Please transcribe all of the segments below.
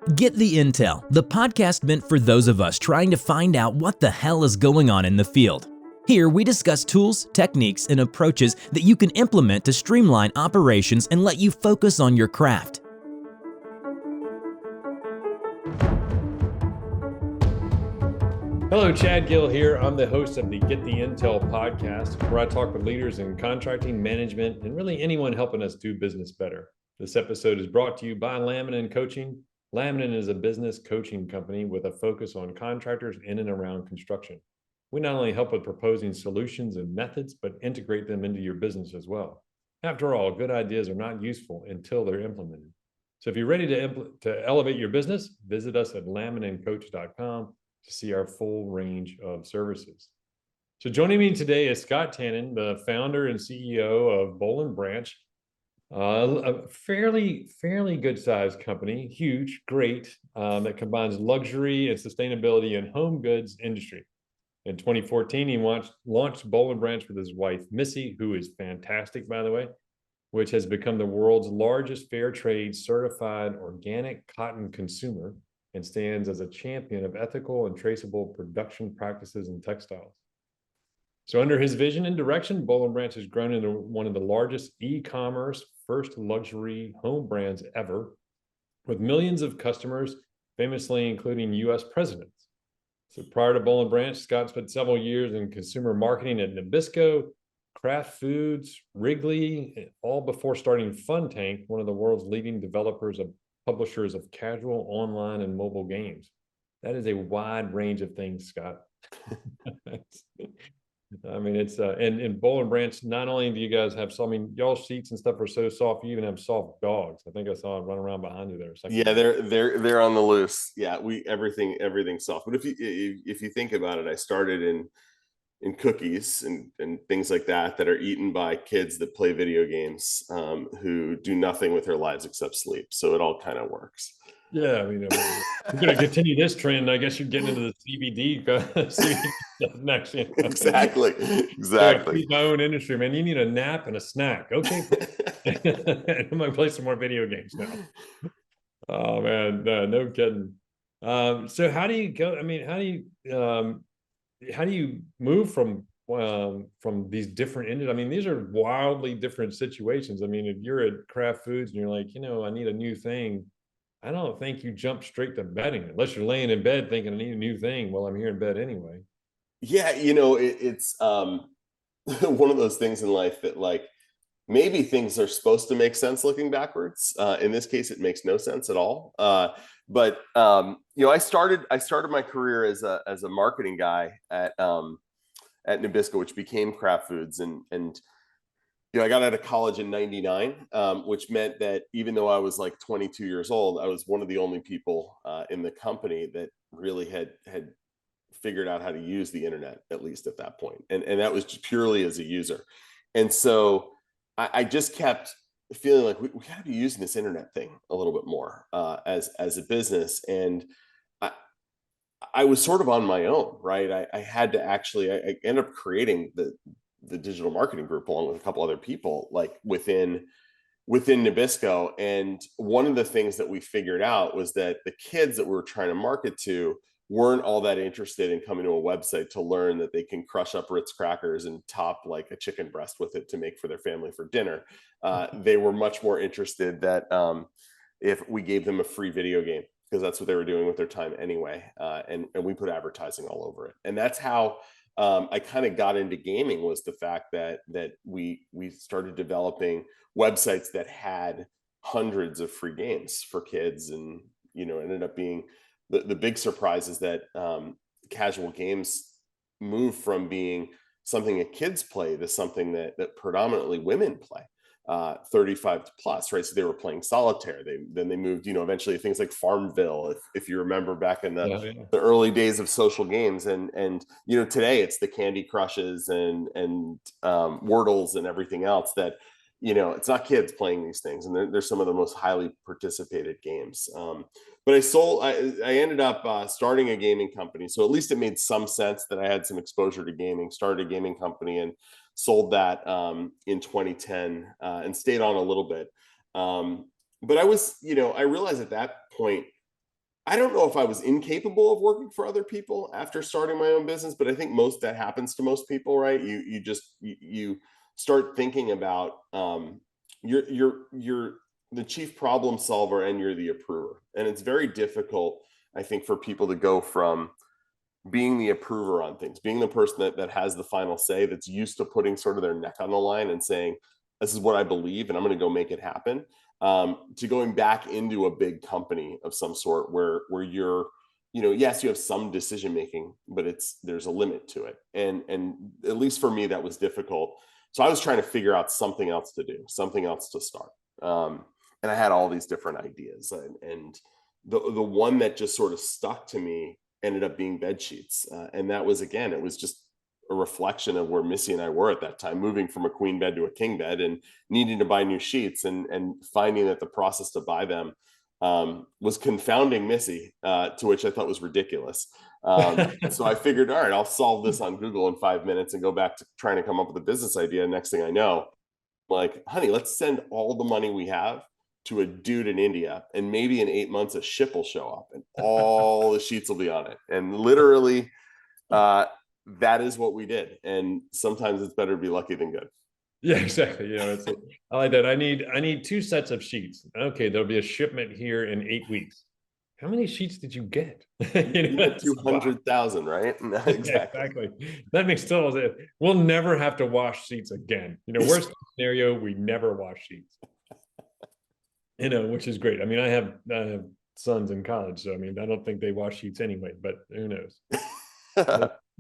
Get the Intel, the podcast meant for those of us trying to find out what the hell is going on in the field. Here we discuss tools, techniques, and approaches that you can implement to streamline operations and let you focus on your craft. Hello, Chad Gill here. I'm the host of the Get the Intel podcast, where I talk with leaders in contracting, management, and really anyone helping us do business better. This episode is brought to you by Laminin Coaching. Laminin is a business coaching company with a focus on contractors in and around construction. We not only help with proposing solutions and methods, but integrate them into your business as well. After all, good ideas are not useful until they're implemented. So if you're ready to elevate your business, visit us at laminincoach.com to see our full range of services. So joining me today is Scott Tannen, the founder and CEO of Boll Branch, a fairly good sized company, huge, great, that combines luxury and sustainability in home goods industry. In 2014, he launched Boll Branch with his wife, Missy, who is fantastic, by the way, which has become the world's largest Fairtrade Certified organic cotton consumer and stands as a champion of ethical and traceable production practices in textiles. So under his vision and direction, Boll Branch has grown into one of the largest e-commerce first luxury home brands ever, with millions of customers, famously including U.S. presidents. So prior to Boll Branch, Scott spent several years in consumer marketing at Nabisco, Kraft Foods, Wrigley, all before starting Fun Tank, one of the world's leading publishers of casual online and mobile games. That is a wide range of things, Scott. I mean, it's and in Boll Branch, not only do you guys have y'all's seats and stuff are so soft, you even have soft dogs. I think I saw it run around behind you there. Yeah, they're on the loose. Yeah, everything's soft. But if you think about it, I started in cookies and things like that are eaten by kids that play video games, who do nothing with their lives except sleep. So it all kind of works. Yeah, I mean, we're going to continue this trend. I guess you're getting into the CBD stuff next. You know? Exactly. Keep my own industry, man. You need a nap and a snack. Okay. I'm going to play some more video games now. Oh, man. No kidding. So how do you go? I mean, how do you move from these different industries? I mean, these are wildly different situations. I mean, if you're at Kraft Foods and you're like, I need a new thing, I don't think you jump straight to bedding unless you're laying in bed thinking I need a new thing. Well, I'm here in bed anyway. Yeah, it's one of those things in life that, like, maybe things are supposed to make sense looking backwards. In this case, it makes no sense at all. But I started my career as a marketing guy at Nabisco, which became Kraft Foods, and I got out of college in '99, which meant that even though I was like 22 years old, I was one of the only people in the company that really had figured out how to use the internet, at least at that point, and that was just purely as a user. And so I just kept feeling like we got to be using this internet thing a little bit more as a business. And I was sort of on my own, right? I had to I ended up creating the digital marketing group along with a couple other people, like within Nabisco. And one of the things that we figured out was that the kids that we were trying to market to weren't all that interested in coming to a website to learn that they can crush up Ritz crackers and top like a chicken breast with it to make for their family for dinner. They were much more interested that if we gave them a free video game, because that's what they were doing with their time anyway. And we put advertising all over it. And that's how I kind of got into gaming, was the fact that we started developing websites that had hundreds of free games for kids. And, ended up being the big surprise is that casual games move from being something that kids play to something that predominantly women play, 35 plus, right? So they were playing solitaire. Then they moved, eventually things like Farmville, if you remember back in the early days of social games. And today it's the Candy Crushes and Wordles and everything else that, it's not kids playing these things. And they're some of the most highly participated games. But I ended up starting a gaming company. So at least it made some sense that I had some exposure to gaming, started a gaming company and sold that in 2010 and stayed on a little bit. But I was, I realized at that point, I don't know if I was incapable of working for other people after starting my own business, but I think that happens to most people, right? You start thinking about, you're the chief problem solver and you're the approver, and it's very difficult, I think, for people to go from being the approver on things, being the person that has the final say, that's used to putting sort of their neck on the line and saying, this is what I believe and I'm going to go make it happen, to going back into a big company of some sort where you're, yes, you have some decision making, but there's a limit to it. And at least for me, that was difficult. So I was trying to figure out something else to do, something else to start. And I had all these different ideas, and the one that just sort of stuck to me ended up being bed sheets. And that was, again, it was just a reflection of where Missy and I were at that time, moving from a queen bed to a king bed and needing to buy new sheets, and finding that the process to buy them was confounding Missy, to which I thought was ridiculous. So I figured, all right, I'll solve this on Google in 5 minutes and go back to trying to come up with a business idea. Next thing I know, like, honey, let's send all the money we have to a dude in India, and maybe in 8 months a ship will show up and all the sheets will be on it. And literally, that is what we did. And sometimes it's better to be lucky than good. Yeah, exactly. I like that. I need 2 sets of sheets. Okay, there'll be a shipment here in 8 weeks. How many sheets did you get? 200,000, right? Exactly. Yeah, exactly. That makes total sense. We'll never have to wash sheets again. Worst scenario, we never wash sheets. Which is great. I mean, I have sons in college, so I mean, I don't think they wash sheets anyway, but who knows?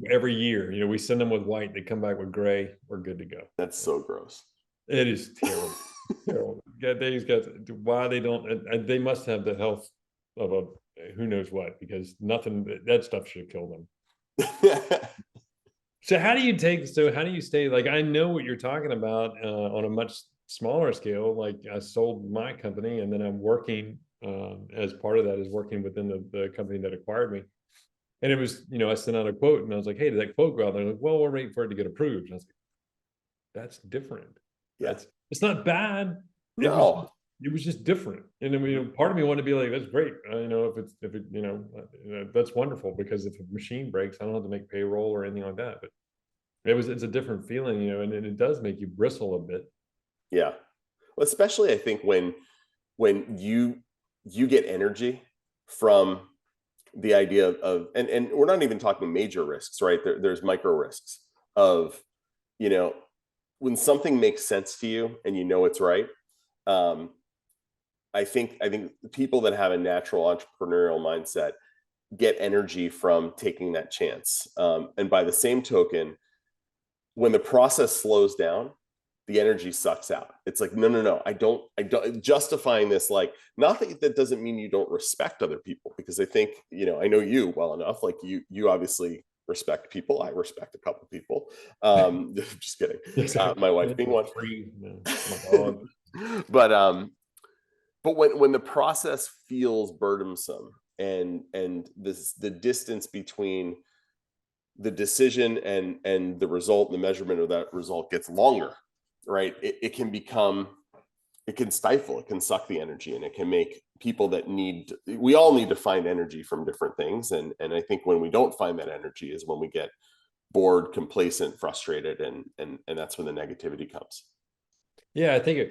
Every year, we send them with white, they come back with gray, we're good to go. That's so gross. It is terrible. Terrible. Why they don't, they must have the health of a who knows what, because that stuff should kill them. So how do you stay, like, I know what you're talking about, on a much smaller scale. Like, I sold my company, and then I'm working, as part of that is working within the company that acquired me. And it was, I sent out a quote and I was like, hey, did that quote go out? They're like, well, we're waiting for it to get approved. And I was like, that's different. Yeah. It's not bad. No. It was just different. And then, part of me wanted to be like, that's great. That's wonderful, because if a machine breaks, I don't have to make payroll or anything like that. But it's a different feeling, and it does make you bristle a bit. Yeah. Well, especially I think when you get energy from the idea of, and we're not even talking major risks, right? There's micro risks of, when something makes sense to you and it's right. I think people that have a natural entrepreneurial mindset get energy from taking that chance. And by the same token, when the process slows down, the energy sucks out. It's like, no, I don't justifying this, like, not that doesn't mean you don't respect other people, because I think, I know you well enough, like you obviously respect people. I respect a couple people. Just kidding. My wife being one. But when the process feels burdensome, and the distance between the decision and the result, the measurement of that result gets longer, right? It can stifle, it can suck the energy, and it can make people we all need to find energy from different things. And I think when we don't find that energy is when we get bored, complacent, frustrated, and that's when the negativity comes. Yeah, I think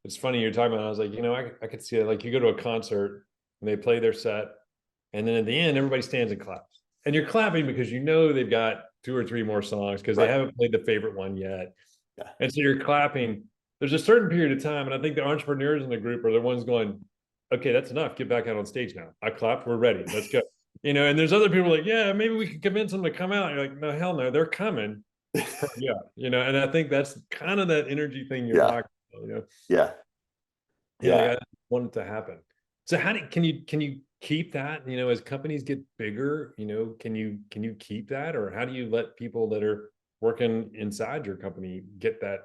it's funny you're talking about. I was like, I could see it. Like, you go to a concert and they play their set, and then at the end, everybody stands and claps. And you're clapping because they've got 2 or 3 more songs, because they haven't played the favorite one yet. Yeah. And so you're clapping. There's a certain period of time, and I think the entrepreneurs in the group are the ones going, okay, that's enough. Get back out on stage now. I clapped. We're ready. Let's go. And there's other people like, yeah, maybe we can convince them to come out. And you're like, no, hell no, they're coming. Yeah. And I think that's kind of that energy thing you're talking about. Yeah. I want it to happen. So can you keep that, as companies get bigger, can you keep that, or how do you let people that are working inside your company get that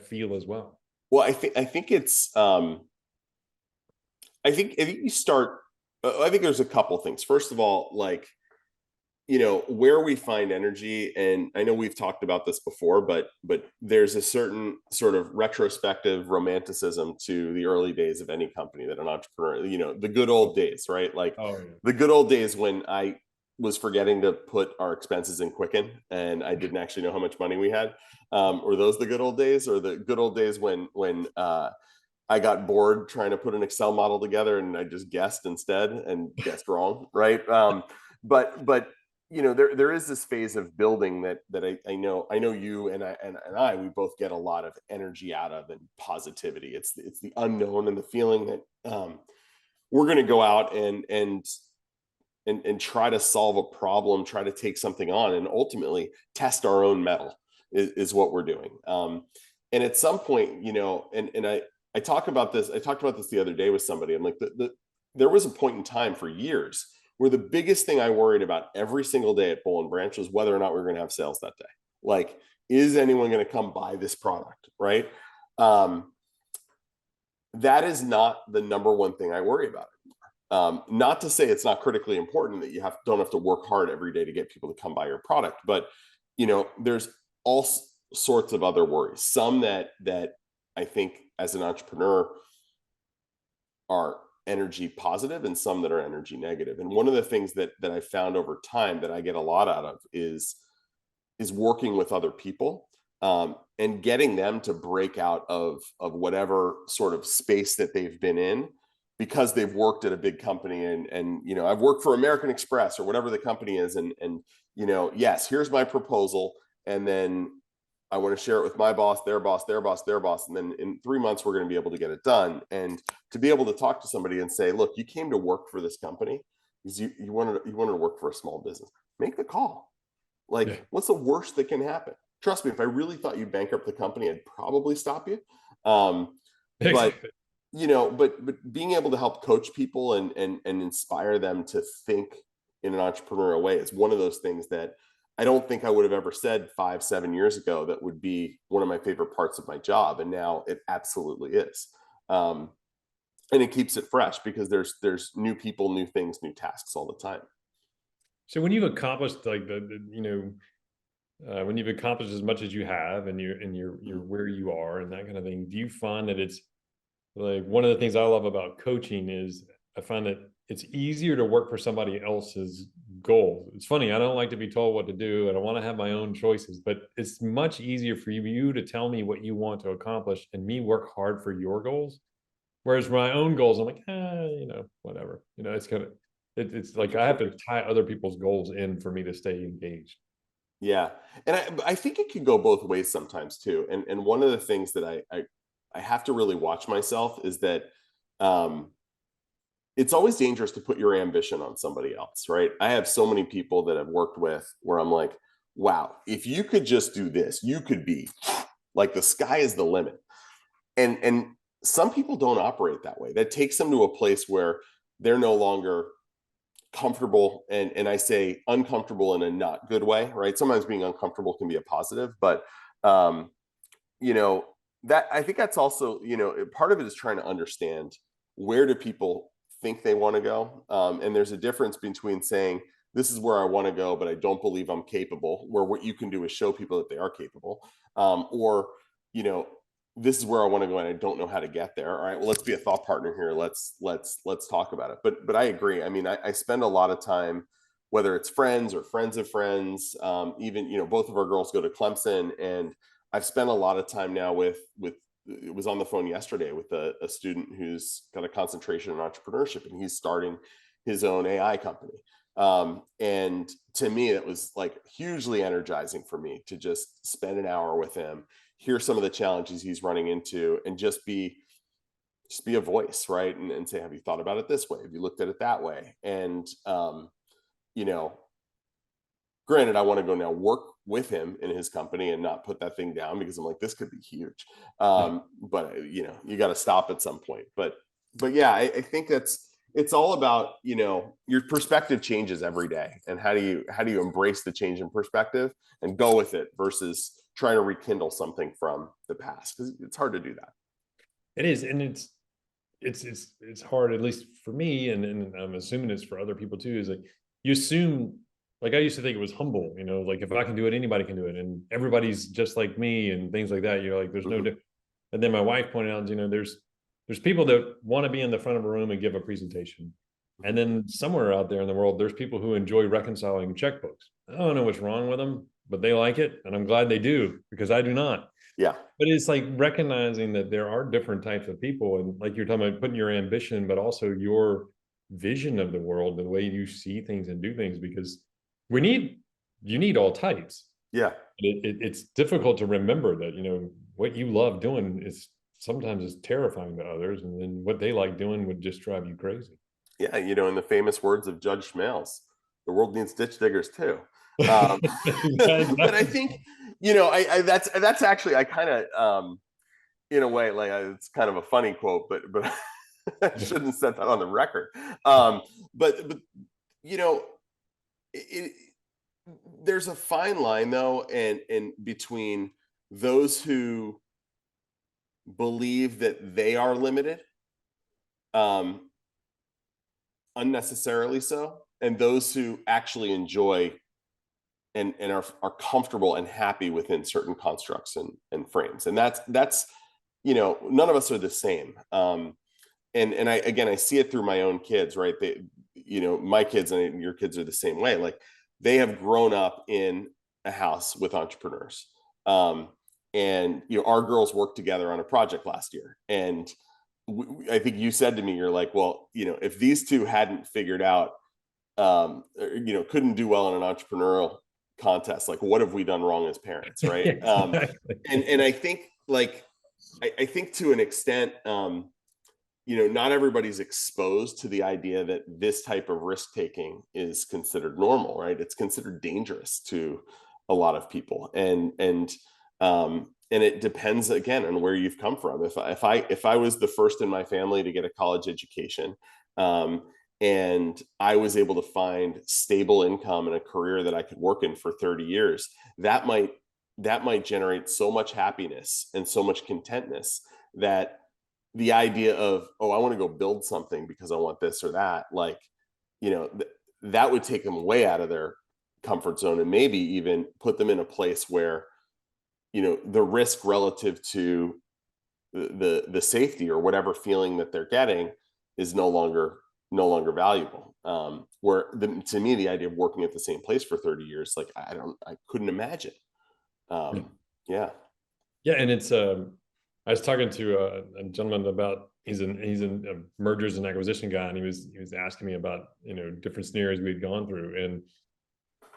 feel as well? Well, I think it's, I think you start, I think there's a couple things. First of all, like, where we find energy, and I know we've talked about this before, but there's a certain sort of retrospective romanticism to the early days of any company that an entrepreneur, the good old days, right? Like Oh yeah. the good old days when I was forgetting to put our expenses in Quicken and I didn't actually know how much money we had. Were those the good old days, or the good old days when I got bored trying to put an Excel model together and I just guessed instead and guessed wrong, right? But there is this phase of building that I know you and I we both get a lot of energy out of, and positivity. It's the unknown and the feeling that we're going to go out and try to solve a problem, try to take something on, and ultimately test our own mettle is what we're doing. And at some point, and I talked about this the other day with somebody. I'm like, there was a point in time for years where the biggest thing I worried about every single day at Boll Branch was whether or not we were going to have sales that day. Like, is anyone going to come buy this product, right? That is not the number one thing I worry about anymore. Not to say it's not critically important that you don't have to work hard every day to get people to come buy your product, but there's all sorts of other worries. Some that I think as an entrepreneur are energy positive, and some that are energy negative. And one of the things that I found over time that I get a lot out of is working with other people, and getting them to break out of whatever sort of space that they've been in, because they've worked at a big company, and I've worked for American Express or whatever the company is, and yes, here's my proposal, and then I want to share it with my boss, their boss, their boss, their boss. And then in 3 months, we're going to be able to get it done. And to be able to talk to somebody and say, look, you came to work for this company because you wanted to work for a small business. Make the call. Like, Yeah. what's the worst that can happen? Trust me, if I really thought you'd bankrupt the company, I'd probably stop you. But but being able to help coach people and inspire them to think in an entrepreneurial way is one of those things that I don't think I would have ever said 5-7 years ago that would be one of my favorite parts of my job. And now it absolutely is. And it keeps it fresh because there's new people, new things, new tasks all the time. So when you've accomplished like when you've accomplished as much as you have, and you're where you are and that kind of thing, do you find that it's like, one of the things I love about coaching is I find that it's easier to work for somebody else's goals. It's funny, I don't like to be told what to do, and I want to have my own choices, but it's much easier for you to tell me what you want to accomplish and me work hard for your goals. Whereas my own goals, I'm like, whatever. It's kind of, it's like I have to tie other people's goals in for me to stay engaged. Yeah. And I think it can go both ways sometimes too. And one of the things that I have to really watch myself is that it's always dangerous to put your ambition on somebody else, right? I have so many people that I've worked with where I'm like, wow, if you could just do this, you could be like, the sky is the limit. And some people don't operate that way. That takes them to a place where they're no longer comfortable, and I say uncomfortable in a not good way, right? Sometimes being uncomfortable can be a positive, but that, I think that's also, part of it is trying to understand, where do people think they want to go, and there's a difference between saying, this is where I want to go, but I don't believe I'm capable, where what you can do is show people that they are capable, or this is where I want to go and I don't know how to get there. All right, well, let's be a thought partner here. Let's talk about it. But I agree. I mean, I spend a lot of time, whether it's friends or friends of friends, even both of our girls go to Clemson, and I've spent a lot of time now with it was on the phone yesterday with a student who's got a concentration in entrepreneurship, and he's starting his own AI company. And to me, it was like hugely energizing for me to just spend an hour with him, hear some of the challenges he's running into, and just be a voice, right? And say, have you thought about it this way? Have you looked at it that way? And, granted, I want to go now work with him in his company and not put that thing down, because I'm like, this could be huge. But you got to stop at some point. But yeah, I think it's all about, your perspective changes every day, and how do you embrace the change in perspective and go with it versus trying to rekindle something from the past, because it's hard to do that. It is, and it's hard, at least for me, and I'm assuming it's for other people too. Is like, you assume like I used to think it was humble, like if I can do it, anybody can do it, and everybody's just like me and things like that. Like there's no. And then my wife pointed out, there's people that want to be in the front of a room and give a presentation, and then somewhere out there in the world, there's people who enjoy reconciling checkbooks. I don't know what's wrong with them, but they like it, and I'm glad they do, because I do not. Yeah. But it's like recognizing that there are different types of people, and like you're talking about putting your ambition, but also your vision of the world, the way you see things and do things, because you need all types. Yeah. It's difficult to remember that, what you love doing is sometimes is terrifying to others, and then what they like doing would just drive you crazy. Yeah. In the famous words of Judge Schmales, the world needs ditch diggers too. But I think, that's actually, I kind of, in a way, like it's kind of a funny quote, but I shouldn't set that on the record. But it, there's a fine line though, and between those who believe that they are limited, unnecessarily so, and those who actually enjoy and are comfortable and happy within certain constructs and frames. And that's none of us are the same. And I see it through my own kids, right? My kids and your kids are the same way. Like they have grown up in a house with entrepreneurs. And our girls worked together on a project last year, and I think you said to me, you're like, well, if these two hadn't figured out, couldn't do well in an entrepreneurial contest, like what have we done wrong as parents, right? Exactly. And I think, like, I think to an extent, not everybody's exposed to the idea that this type of risk taking is considered normal, right? It's considered dangerous to a lot of people, and it depends again on where you've come from. If I was the first in my family to get a college education, and I was able to find stable income and a career that I could work in for 30 years, that might generate so much happiness and so much contentness that the idea of, oh, I want to go build something because I want this or that, like, that would take them way out of their comfort zone, and maybe even put them in a place where, the risk relative to the safety or whatever feeling that they're getting is no longer valuable. To me, the idea of working at the same place for 30 years, like I couldn't imagine. Yeah. Yeah. And it's, I was talking to a gentleman about, he's a mergers and acquisition guy. And he was asking me about, different scenarios we'd gone through.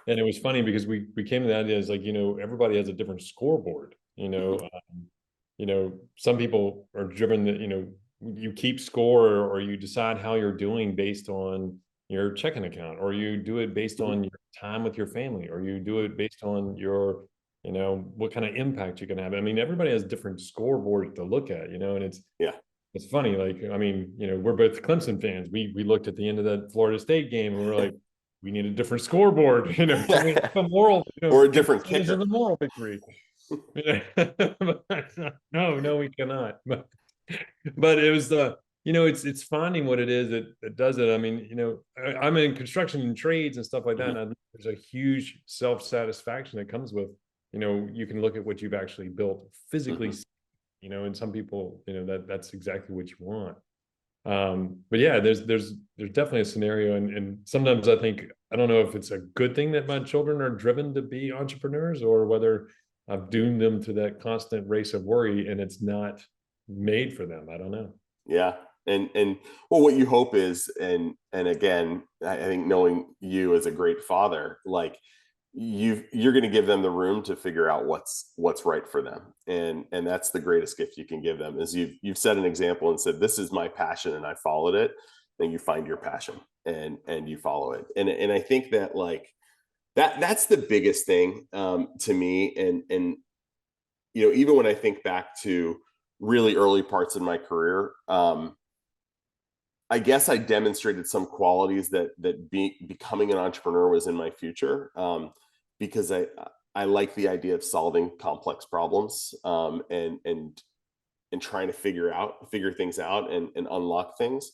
And it was funny because we came to the idea is like, everybody has a different scoreboard, some people are driven that, you keep score, or you decide how you're doing based on your checking account, or you do it based on your time with your family, or you do it based on your, what kind of impact you can have. I mean, everybody has different scoreboards to look at, and it's funny. Like, I mean, we're both Clemson fans. We looked at the end of that Florida State game and we're like, we need a different scoreboard, a moral, or a different kicker. The moral victory. No, we cannot. But it was it's finding what it is that does it. I mean, I'm in construction and trades and stuff like that. And there's a huge self-satisfaction that comes with, you can look at what you've actually built physically, and some people, that's exactly what you want. But yeah, there's definitely a scenario, and sometimes I think, I don't know if it's a good thing that my children are driven to be entrepreneurs, or whether I've doomed them to that constant race of worry and it's not made for them. I don't know. Yeah. And well, what you hope is, and again, I think knowing you as a great father, like you're going to give them the room to figure out what's right for them, and that's the greatest gift you can give them, is you've set an example and said, this is my passion and I followed it. Then you find your passion and you follow it, and I think that, like, that's the biggest thing, to me. And even when I think back to really early parts of my career, I guess I demonstrated some qualities that becoming an entrepreneur was in my future, because I like the idea of solving complex problems, and trying to figure things out and unlock things.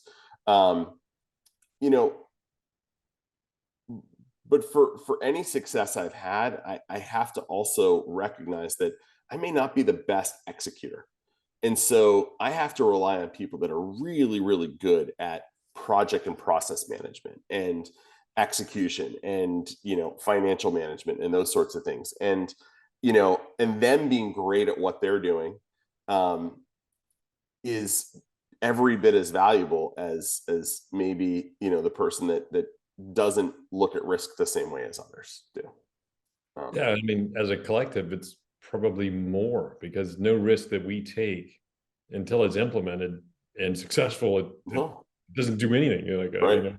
but for any success I've had, I have to also recognize that I may not be the best executor. And so I have to rely on people that are really, really good at project and process management and execution and, financial management and those sorts of things. And, and them being great at what they're doing, um, is every bit as valuable as maybe, the person that doesn't look at risk the same way as others do. Um, Yeah, I mean, as a collective, it's probably more because no risk that we take until it's implemented and successful, it no, doesn't do anything. right,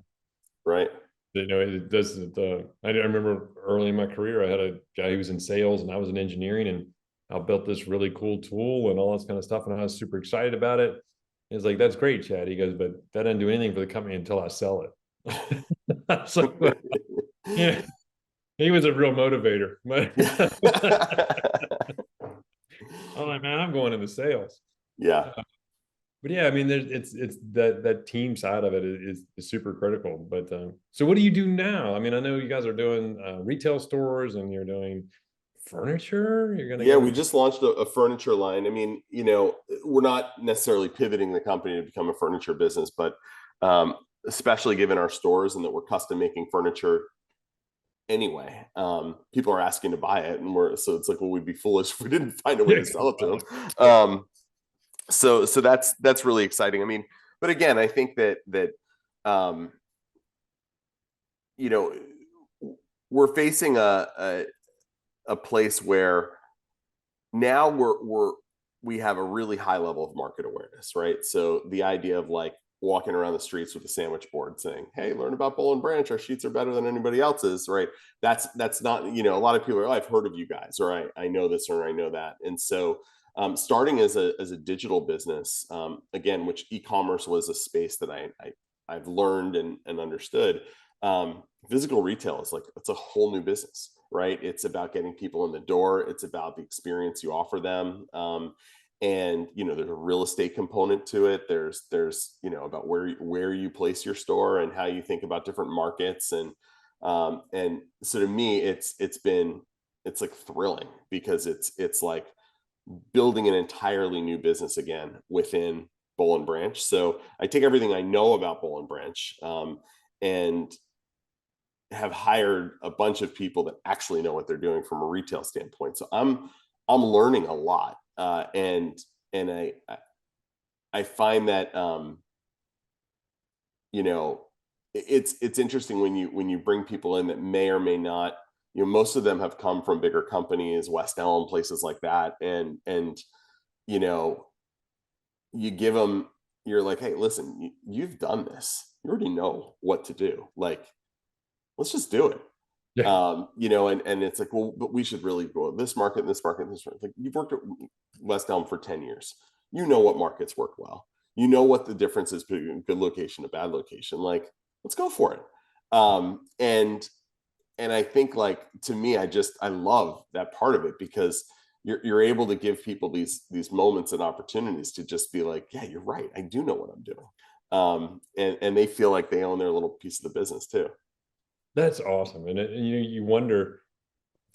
right. It doesn't. I remember early in my career, I had a guy who was in sales and I was in engineering, and I built this really cool tool and all this kind of stuff, and I was super excited about it. It's like, that's great, Chad. He goes, but that doesn't do anything for the company until I sell it. I was like, well, yeah, he was a real motivator. I'm like, man, I'm going into sales. Yeah. But yeah, I mean, it's that team side of it is super critical. But so what do you do now? I mean, I know you guys are doing retail stores and you're doing furniture. You're gonna Yeah, go. we just launched a furniture line. I mean, we're not necessarily pivoting the company to become a furniture business, but especially given our stores and that we're custom making furniture anyway, people are asking to buy it, and so it's like, well, we'd be foolish if we didn't find a way to sell it to them. So that's really exciting. I mean, but again, I think that um, you know we're facing a place where now we have a really high level of market awareness, right? So the idea of like walking around the streets with a sandwich board saying, "Hey, learn about Boll and Branch. Our sheets are better than anybody else's," right? That's not, a lot of people are, "Oh, I've heard of you guys," or I know this or I know that. And so starting as a digital business, again, which e-commerce was a space that I've learned and understood. Physical retail is like, it's a whole new business, right? It's about getting people in the door. It's about the experience you offer them. And there's a real estate component to it. There's about where you place your store and how you think about different markets. And so to me, it's like thrilling because it's like building an entirely new business again within Boll and Branch. So I take everything I know about Boll and Branch, and have hired a bunch of people that actually know what they're doing from a retail standpoint. So I'm learning a lot, and I find that it's interesting when you bring people in that may or may not, most of them have come from bigger companies, West Elm, places like that, and you know you give them, you're like, hey, listen, you've done this, you already know what to do, like, let's just do it. Yeah, And it's like, well, but we should really go this market and this market and this market. Like, you've worked at West Elm for 10 years. You know what markets work well. You know what the difference is between good location and bad location. Like, let's go for it. And I think, like, to me, I love that part of it because you're able to give people these moments and opportunities to just be like, yeah, you're right. I do know what I'm doing. And they feel like they own their little piece of the business too. that's awesome. And you wonder,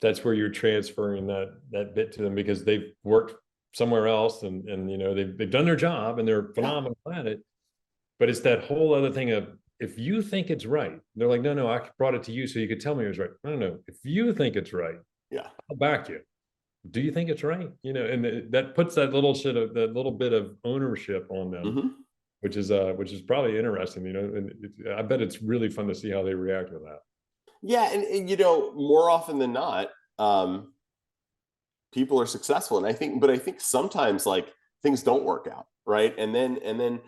that's where you're transferring that bit to them because they've worked somewhere else and they've done their job and they're Yeah. phenomenal at it. But it's that whole other thing of, if you think it's right, they're like, no, I brought it to you so you could tell me it was right. No. If you think it's right, Yeah. I'll back you. Do you think it's right? And that puts that that little bit of ownership on them, Hmm. which is probably interesting. And I bet it's really fun to see how they react to that. Yeah. And more often than not, um, people are successful. And I think sometimes, like, things don't work out. Right. And then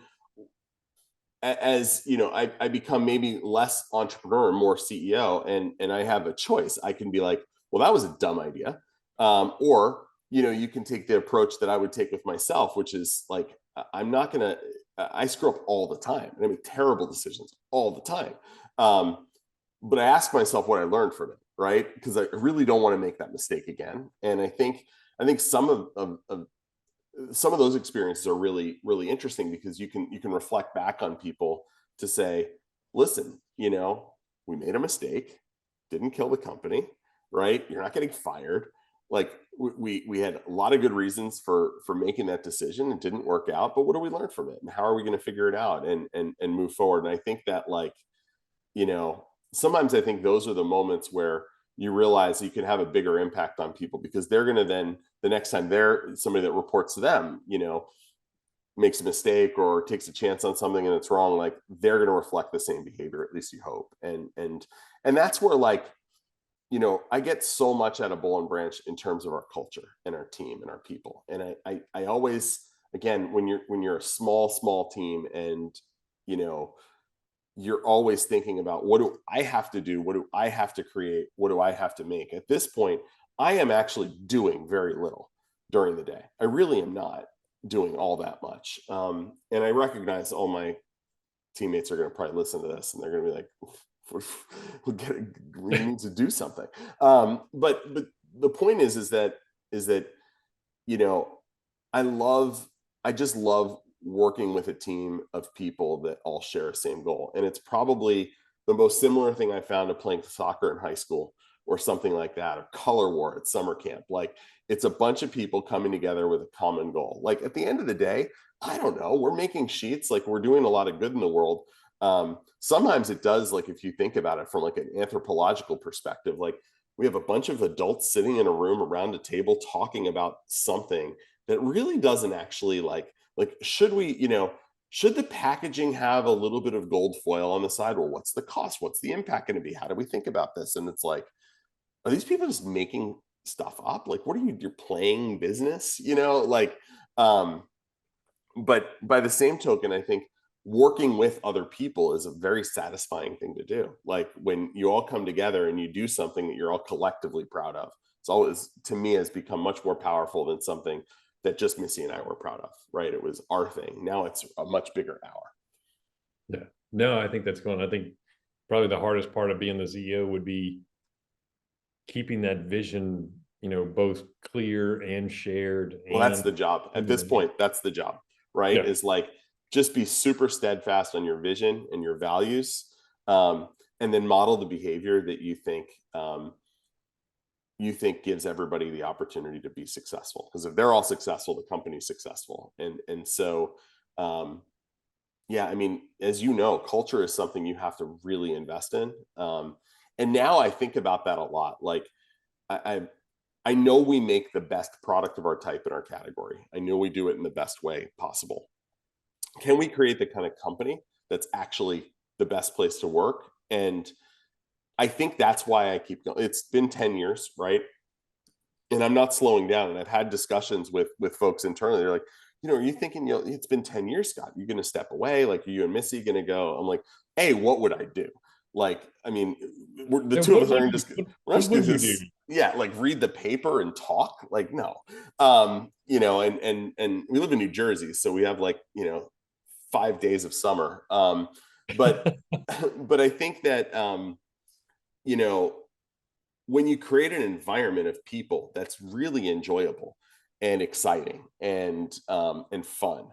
as I become maybe less entrepreneur and more CEO, and I have a choice. I can be like, well, that was a dumb idea. Or, you can take the approach that I would take with myself, which is like, I'm not going to, I screw up all the time and I make terrible decisions all the time. But I ask myself what I learned from it, right? Because I really don't want to make that mistake again. And I think some of those experiences are really, really interesting because you can reflect back on people to say, listen, we made a mistake. didn't kill the company, right? You're not getting fired. Like we had a lot of good reasons for making that decision. It didn't work out, but what do we learn from it, and how are we going to figure it out and move forward? And I think that, like, sometimes I think those are the moments where you realize you can have a bigger impact on people, because they're going to then, the next time they're somebody that reports to them, makes a mistake or takes a chance on something and it's wrong, like, they're going to reflect the same behavior, at least you hope. And that's where, like, I get so much out of Boll Branch in terms of our culture and our team and our people. And I always, again, when you're a small team, and you're always thinking about, what do I have to do? What do I have to create? What do I have to make? At this point, I am actually doing very little during the day. I really am not doing all that much. And I recognize all my teammates are going to probably listen to this, and they're going to be like, we need to do something. But the point is that I just love working with a team of people that all share the same goal. And it's probably the most similar thing I found to playing soccer in high school or something like that, or color war at summer camp. Like, it's a bunch of people coming together with a common goal. Like, at the end of the day, I don't know, we're making sheets, like, we're doing a lot of good in the world. Sometimes it does, like, if you think about it from like an anthropological perspective, like, we have a bunch of adults sitting in a room around a table talking about something that really doesn't actually, like, should we, should the packaging have a little bit of gold foil on the side? Well, what's the cost? What's the impact going to be? How do we think about this? And it's like, are these people just making stuff up? Like, what are you, you're playing business, like, but by the same token, I think working with other people is a very satisfying thing to do. Like, when you all come together and you do something that you're all collectively proud of, it's always, to me, has become much more powerful than something that just Missy and I were proud of, right? It was our thing. Now it's a much bigger hour. Yeah. No, I think that's going. I think probably the hardest part of being the CEO would be keeping that vision, both clear and shared. Well, that's the job at this point. That's the job, right? Yeah. Is like, just be super steadfast on your vision and your values, and then model the behavior that you think gives everybody the opportunity to be successful. Because if they're all successful, the company's successful. And so, yeah, I mean, as you know, culture is something you have to really invest in. And now I think about that a lot. Like, I know we make the best product of our type in our category. I know we do it in the best way possible. Can we create the kind of company that's actually the best place to work? And I think that's why I keep going. It's been 10 years, right? And I'm not slowing down. And I've had discussions with folks internally. They're like, are you thinking, it's been 10 years, Scott, you're going to step away? Like, are you and Missy going to go? I'm like, hey, what would I do? Like, I mean, the two of us are going to just, do this. Yeah. Like, read the paper and talk. Like, no. And we live in New Jersey. So we have, like, 5 days of summer. But I think that, when you create an environment of people that's really enjoyable and exciting and fun,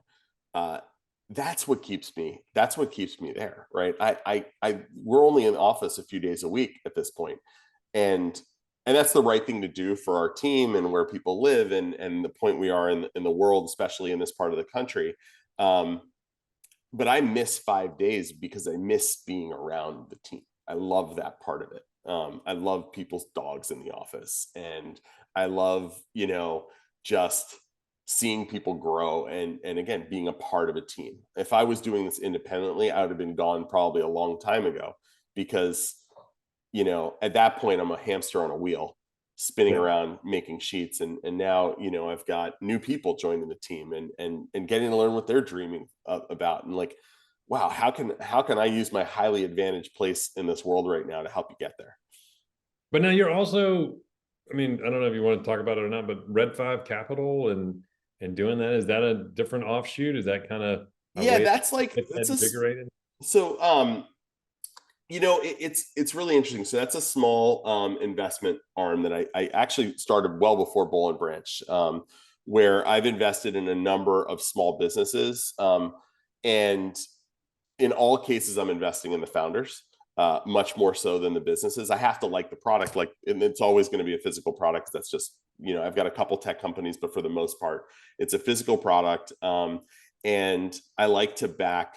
that's what keeps me there, right? We're only in office a few days a week at this point, and that's the right thing to do for our team and where people live and the point we are in the world, especially in this part of the country. But I miss 5 days because I miss being around the team. I love that part of it. I love people's dogs in the office, and I love, just seeing people grow and again, being a part of a team. If I was doing this independently, I would have been gone probably a long time ago, because, at that point, I'm a hamster on a wheel spinning around making sheets. And now, I've got new people joining the team and getting to learn what they're dreaming about. And like, wow, how can I use my highly advantaged place in this world right now to help you get there? But now you're also, I mean, I don't know if you want to talk about it or not, but Red 5 Capital and doing that, is that a different offshoot? Is that kind of that's like, it's invigorated? So it's really interesting. So that's a small investment arm that I actually started well before Boll Branch, where I've invested in a number of small businesses, and in all cases, I'm investing in the founders. much more so than the businesses. I have to like the product, like, and it's always going to be a physical product. That's just, I've got a couple tech companies, but for the most part, it's a physical product. And I like to back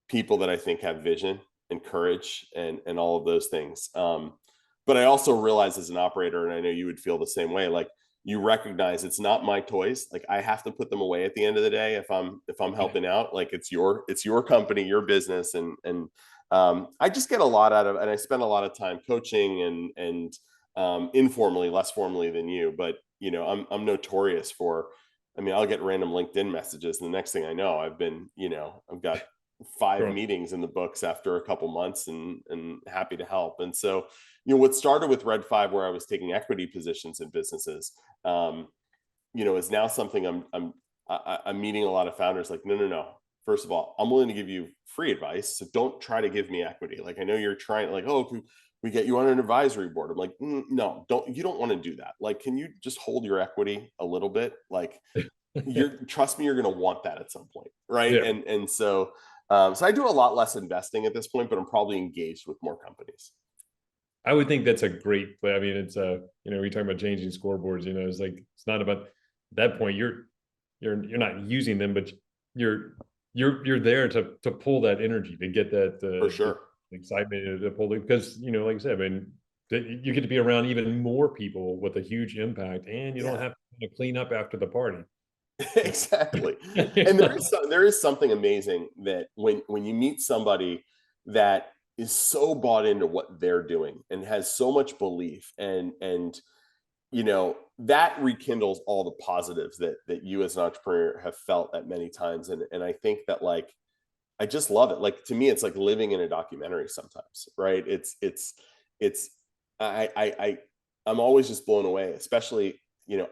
people that I think have vision and courage and all of those things. But I also realize as an operator, and I know you would feel the same way, like you recognize it's not my toys. Like I have to put them away at the end of the day if I'm helping out. Like it's your company, your business, and I just get a lot out of, and I spend a lot of time coaching and informally, less formally than you, but I'm notorious for. I mean, I'll get random LinkedIn messages, and the next thing I know, I've got 5 meetings in the books after a couple months, and happy to help. And so, what started with Red 5, where I was taking equity positions in businesses, is now something I'm meeting a lot of founders like, no. First of all, I'm willing to give you free advice, so don't try to give me equity. Like I know you're trying, like, oh, can we get you on an advisory board? I'm like, no, you don't want to do that. Like, can you just hold your equity a little bit? Like, trust me, you're going to want that at some point, right? Yeah. And so I do a lot less investing at this point, but I'm probably engaged with more companies. I would think that's a great play. I mean, it's we talk about changing scoreboards, it's like, it's not about that point. You're not using them, but you're there to pull that energy, to get that for sure excitement to pull it, because like I said, I mean, you get to be around even more people with a huge impact, and you don't have to clean up after the party. Exactly. And there is something amazing that when you meet somebody that is so bought into what they're doing and has so much belief, and that rekindles all the positives that you as an entrepreneur have felt at many times. And I think that, like, I just love it. Like, to me, it's like living in a documentary sometimes, right? I'm always just blown away, especially,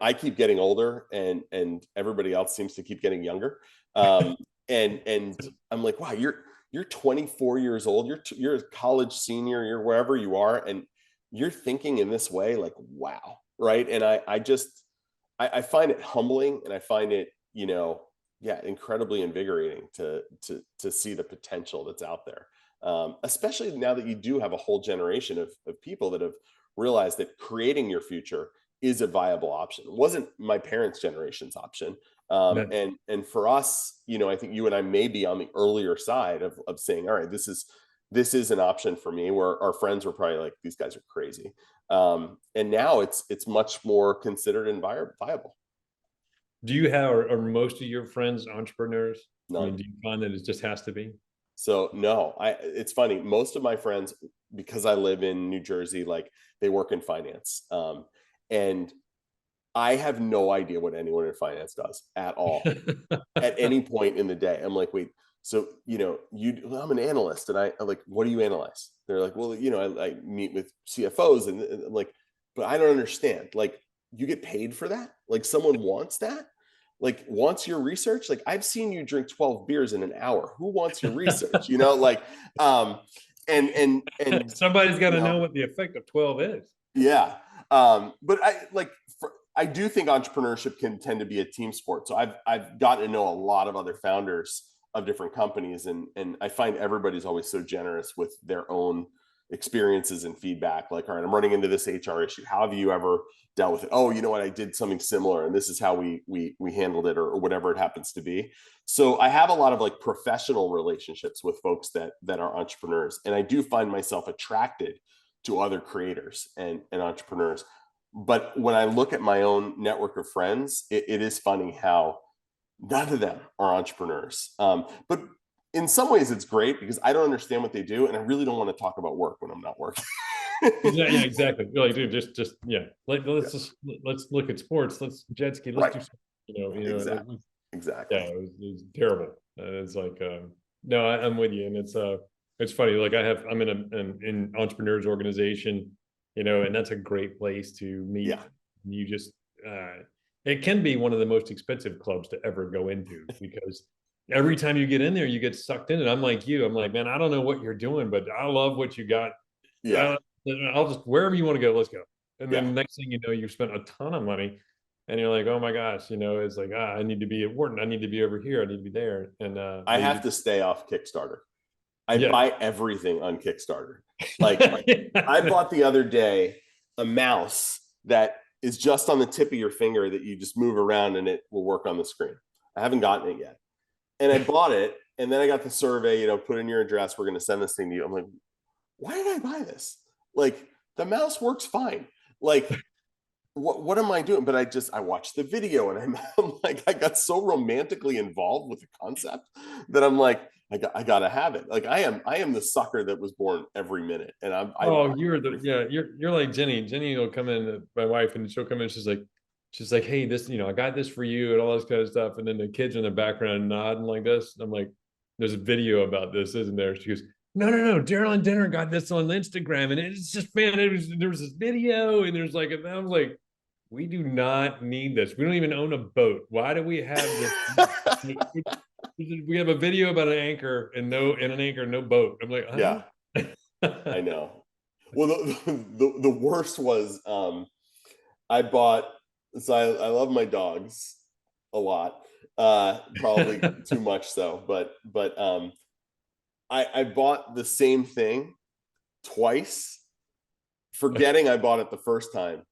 I keep getting older, and everybody else seems to keep getting younger. And I'm like, wow, you're 24 years old. You're a college senior, you're wherever you are, and you're thinking in this way, like, wow. Right. And I find it humbling, and I find it, incredibly invigorating to see the potential that's out there. Especially now that you do have a whole generation of people that have realized that creating your future is a viable option. It wasn't my parents' generation's option. And for us, I think you and I may be on the earlier side of saying, all right, this is an option for me, where our friends were probably like, these guys are crazy. And now it's much more considered and viable. Do you have, are most of your friends entrepreneurs? None. I mean, do you find that it just has to be? So no, it's funny. Most of my friends, because I live in New Jersey, like, they work in finance. And I have no idea what anyone in finance does at all at any point in the day. I'm like, wait, so, I'm an analyst, and I'm like, what do you analyze? They're like, well, I meet with CFOs, and I'm like, but I don't understand. Like, you get paid for that? Like, someone wants that? Like, wants your research? Like, I've seen you drink 12 beers in an hour. Who wants your research? Like, and somebody's got to know what the effect of 12 is. Yeah. But I do think entrepreneurship can tend to be a team sport. So I've gotten to know a lot of other founders of different companies, and I find everybody's always so generous with their own experiences and feedback. Like, all right, I'm running into this HR issue. How have you ever dealt with it? Oh, you know what? I did something similar, and this is how we handled it, or whatever it happens to be. So I have a lot of, like, professional relationships with folks that are entrepreneurs, and I do find myself attracted to other creators and entrepreneurs. But when I look at my own network of friends, it is funny how none of them are entrepreneurs. But in some ways it's great, because I don't understand what they do, and I really don't want to talk about work when I'm not working. Yeah, exactly. Like, dude, just let's look at sports. Let's jet ski. Let's do something. Exactly. Yeah, it was terrible. It's like, no, I'm with you, and it's funny. Like, I'm in an entrepreneurs organization, and that's a great place to meet. Yeah. You just, it can be one of the most expensive clubs to ever go into, because every time you get in there, you get sucked in. And I'm like you. I'm like, man, I don't know what you're doing, but I love what you got. Yeah. I'll just, wherever you want to go, let's go. And then next thing you know, you've spent a ton of money, and you're like, oh my gosh, it's like, I need to be at Wharton. I need to be over here. I need to be there. And I have to stay off Kickstarter. I buy everything on Kickstarter. Like I bought the other day a mouse that is just on the tip of your finger that you just move around and it will work on the screen. I haven't gotten it yet. And I bought it, and then I got the survey, put in your address. We're going to send this thing to you. I'm like, why did I buy this? Like, the mouse works fine. Like, what am I doing? But I watched the video, and I'm like, I got so romantically involved with the concept that I'm like, I gotta have it. Like I am the sucker that was born every minute. And you're like Jenny. Jenny will come in, my wife, and she'll come in. She's like, hey, this, I got this for you and all this kind of stuff. And then the kids in the background nodding like this. I'm like, there's a video about this, isn't there? She goes, no, Daryl and Dinner got this on Instagram, and it's just, man, there was this video, and there's like, and I was like, we do not need this. We don't even own a boat. Why do we have this? We have a video about an anchor and an anchor, no boat. I'm like, yeah, I know. Well, the worst was I bought. So I love my dogs a lot, probably too much so. But I bought the same thing twice, forgetting I bought it the first time.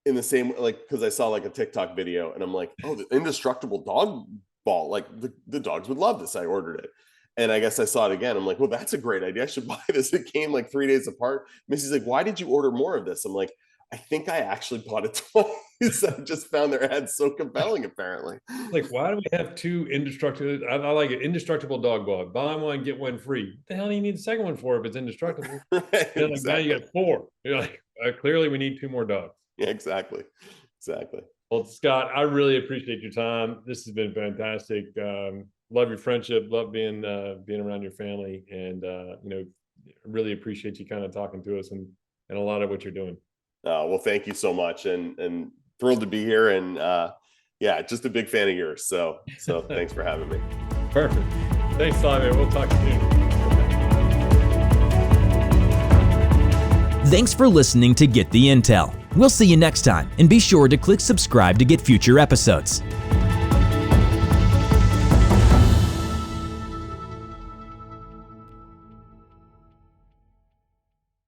In the same, like, because I saw like a TikTok video, and I'm like, oh, the indestructible dog ball, like the dogs would love this. I ordered it, and I guess I saw it again. I'm like, well, that's a great idea. I should buy this. It came like 3 days apart. Missy's like, why did you order more of this? I'm like, I think I actually bought it twice. I just found their ads so compelling, apparently. Like, why do we have two indestructible? I like it. Indestructible dog ball. Buy one, get one free. What the hell do you need the second one for if it's indestructible? Right, like, exactly. now you got 4. You're like, clearly we need 2 more dogs. Yeah, exactly. Well, Scott, I really appreciate your time. This has been fantastic. Love your friendship. Love being around your family, and really appreciate you kind of talking to us and a lot of what you're doing. Well, thank you so much, and thrilled to be here, and just a big fan of yours. So thanks for having me. Perfect. Thanks, Simon. We'll talk soon. Thanks for listening to Get the Intel. We'll see you next time, and be sure to click subscribe to get future episodes.